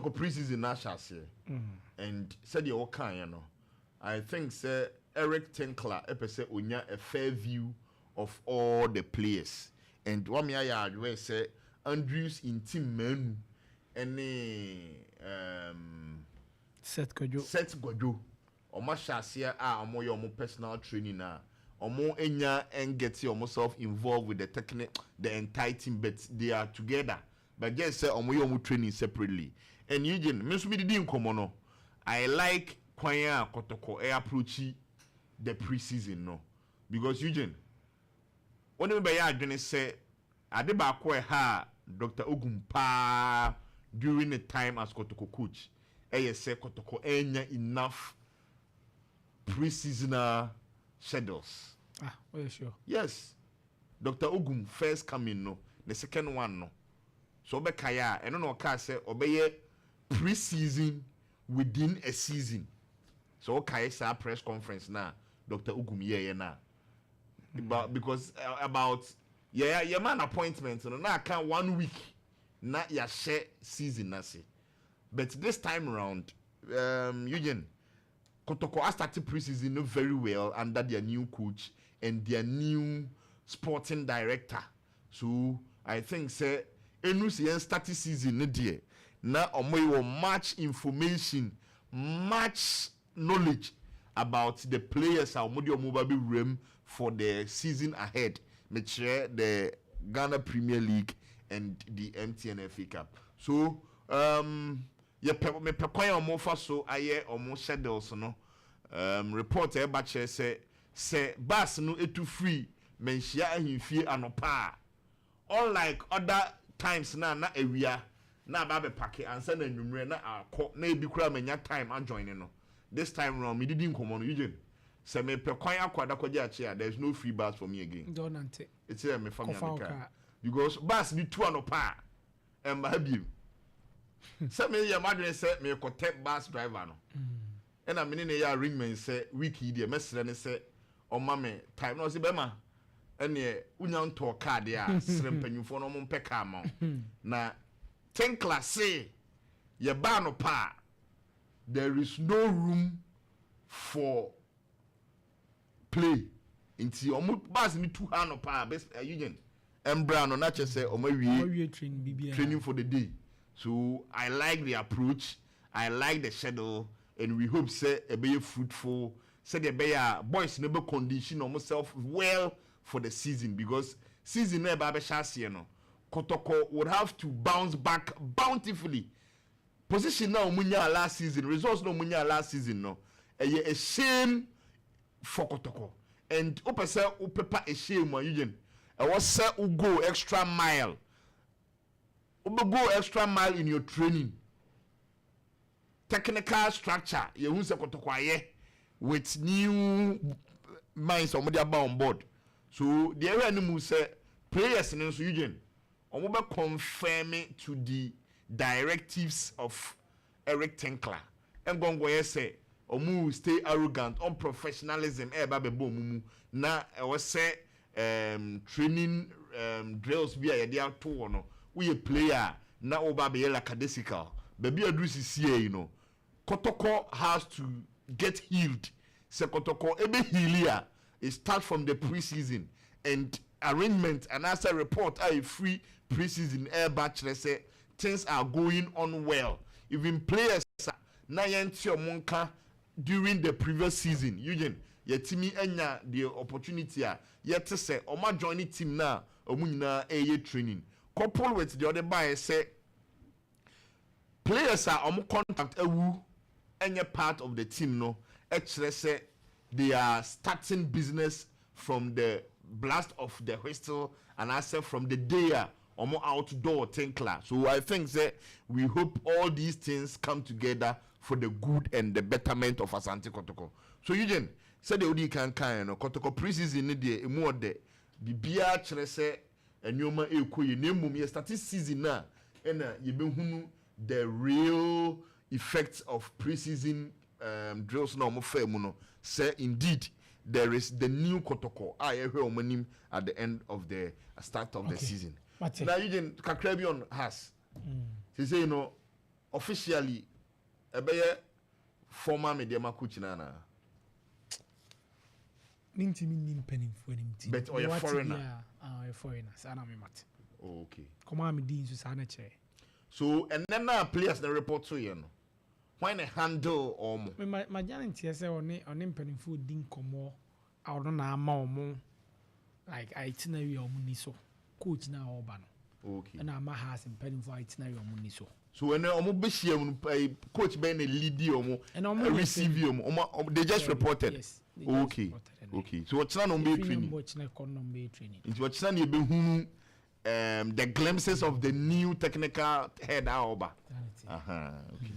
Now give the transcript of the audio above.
Kotoko preseason na shase. And said you okay, you know. I think say Eric Tinkler epese onya a fair view of all the players. And what me I adware say Andrews in team menu any set gojo omo shase omo your personal training na omo enya and get yourself involved with the technique the entire team, but they are together. But just say omo your training separately. And Eugene, me so me didn't come on. I like Kwanya Kotoko approach the preseason no, because Eugene, when we be adwene say ade ba ko ha Dr. Ogumpa during the time as Kotoko coach, say Kotoko enya enough preseason schedules. Well, sure. Yes, Dr. Ogum first coming no, the second one no. So be kaya, and no ka say obeye preseason within a season. So okay, sa press conference now, Dr. Ogum na. Because about your man appointment, no na can 1 week na ya share season na say. But this time around, Eugene Kotoko has started preseason very well under their new coach and their new sporting director. So I think say enu started season ne there. Na omo much information, much knowledge about the players omo be room for the season ahead. Me share the Ghana Premier League and the MTN FA Cup. So me pekwan omo fa so aye omo schedules no. Report e ba che say bus no etu free menhia ahimfie anopa. Unlike other times na ewia na ba be pack ansa na nwumre na akọ na ebi kura manya time and join no. This time round me didn't come on Eugene. Say me pekwan akwada kwaje ache there's no free bus for me again. Don't ante. It's here me family car. Because bus ni 2 anopa and ba biem. Say me ya madwen say me ko tap bus driver no. And I mean ya ring me say wiki dey mesre ne say o ma me time no say be ma ene unya nto car dey a sere mpanyufo no mo mpe car ma na Tinkler say ye ba no pa there is no room for play inti omo bus ni 2 ha no pa Eugene embra no na che say o ma wie training for the day. So I like the approach, I like the schedule, and we hope say a be fruitful. Say the be boys never condition themselves well for the season, because season never be chance no. Kotoko would have to bounce back bountifully. Position now munya last season, results no munya last season no. A shame for Kotoko. And opesa upepa a shame Eugene. I was say go extra mile. Go extra mile in your training. Technical structure, you won't say Kotoko with new minds on board. So the area no say players in Eugene. Omo confirm it to the directives of Eric Tinkler. And gongo say omo stay arrogant, unprofessionalism. Mumu na was say training drills be a dia to no. We a player na oba be like cadesical. Baby adrusi see you know. Kotoko has to get healed. Se Kotoko ebe healia. It starts from the preseason and arrangement and as a report a free preseason air batch say things are going on well. Even players na yenti omonka during the previous season. Eugene yetimi enya the opportunity a yet say oma join the team na omu nyina eye training. Couple with the other buy say players are contact ewu any part of the team no actually say they are starting business from the blast of the whistle and I say from the day outdoor Tinkler. So I think that we hope all these things come together for the good and the betterment of Asante Kotoko. So Eugene said the Odi can no Kotoko preseason ni de emu de bibia kire say enyoma ekoye nemu ye start season na na ye behunu the real effects of preseason drills na omo fa mu no say indeed there is the new Kotoko omanim at the end of the start of the season. Now Eugene Kakrabion has he say officially ebeye former media coach na Ninti nim penning for him. But or a foreigner. A foreigner. Sana me mat. Okay. Come on, me dean so sana che. So and then now players the report to you know. Why they handle or more? My giant say on penning food din komo. I don't know more like itinerary or muniso. Coach na obano. Okay. And I'm has in penning for itinerary or muniso. So when omo be share coach be na lead omo and receive omo they just reported. Yes. Okay. Okay. So what's not on be training? Into what's not be who the glimpses of the new technical head Aoba. Okay.